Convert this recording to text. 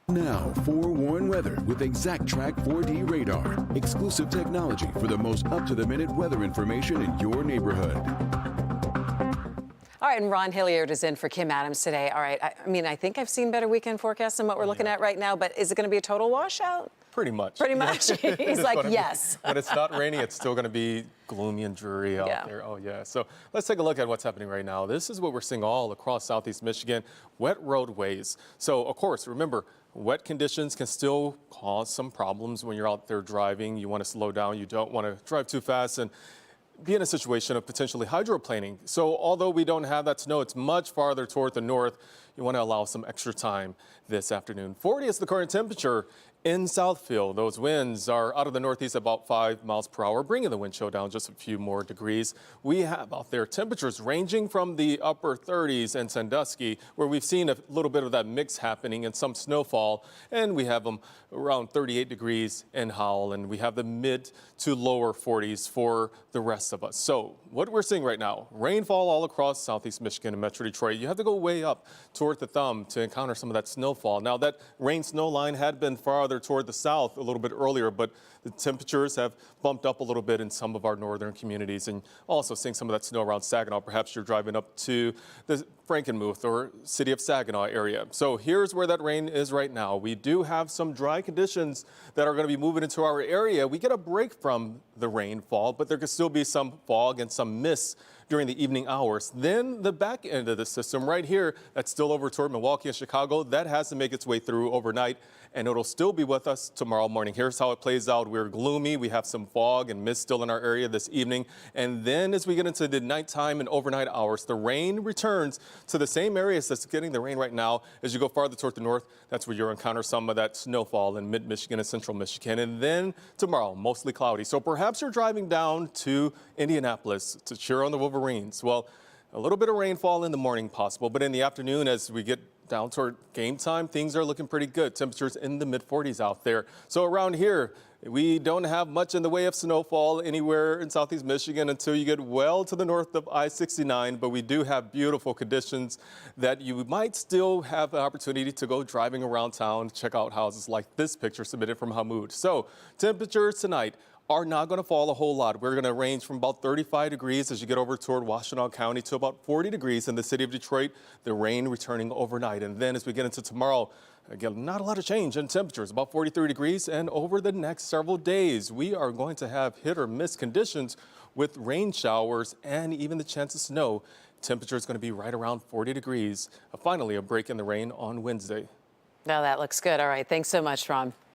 Now, forewarn weather with ExactTrack 4D radar. Exclusive technology for the most up-to-the-minute weather information in your neighborhood. All right, and Ron Hilliard is in for Kim Adams today. All right, I think I've seen better weekend forecasts than what we're looking at right now, but is it going to be a total washout? Pretty much. Pretty much. He's like, yes. When it's not raining, it's still going to be gloomy and dreary out there. Oh, yeah. So let's take a look at what's happening right now. This is what we're seeing all across Southeast Michigan, wet roadways. So, of course, remember, wet conditions can still cause some problems when you're out there driving. You want to slow down. You don't want to drive too fast and be in a situation of potentially hydroplaning. So although we don't have that snow, it's much farther toward the north. You want to allow some extra time this afternoon. 40 is the current temperature in Southfield. Those winds are out of the northeast about 5 miles per hour, bringing the wind chill down just a few more degrees. We have out there temperatures ranging from the upper 30s in Sandusky, where we've seen a little bit of that mix happening and some snowfall, and we have them around 38 degrees in Howell, and we have the mid to lower 40s for the rest of us. So what we're seeing right now, rainfall all across Southeast Michigan and Metro Detroit. You have to go way up toward the thumb to encounter some of that snowfall. Now that rain snow line had been farther toward the south a little bit earlier, but the temperatures have bumped up a little bit in some of our northern communities, and also seeing some of that snow around Saginaw. Perhaps you're driving up to the Frankenmuth or city of Saginaw area. So here's where that rain is right now. We do have some dry conditions that are going to be moving into our area. We get a break from the rainfall, but there could still be some fog and some mist during the evening hours. Then the back end of the system right here, that's still over toward Milwaukee and Chicago, that has to make its way through overnight, and it'll still be with us tomorrow morning. Here's how it plays out. We're gloomy. We have some fog and mist still in our area this evening. And then as we get into the nighttime and overnight hours, the rain returns to the same areas that's getting the rain right now. As you go farther toward the north, that's where you'll encounter some of that snowfall in mid-Michigan and central Michigan. And then tomorrow, mostly cloudy. So perhaps you're driving down to Indianapolis to cheer on the Wolverines. Well, a little bit of rainfall in the morning possible, but in the afternoon as we get down toward game time, things are looking pretty good. Temperatures in the mid-40s out there. So around here, we don't have much in the way of snowfall anywhere in Southeast Michigan until you get well to the north of I-69, but we do have beautiful conditions that you might still have the opportunity to go driving around town, check out houses like this picture submitted from Hamoud. So temperatures tonight are not going to fall a whole lot. We're going to range from about 35 degrees as you get over toward Washtenaw County to about 40 degrees in the city of Detroit. The rain returning overnight. And then as we get into tomorrow, again, not a lot of change in temperatures, about 43 degrees. And over the next several days, we are going to have hit or miss conditions with rain showers and even the chance of snow. Temperature is going to be right around 40 degrees. Finally, a break in the rain on Wednesday. Now that looks good. All right. Thanks so much, Ron.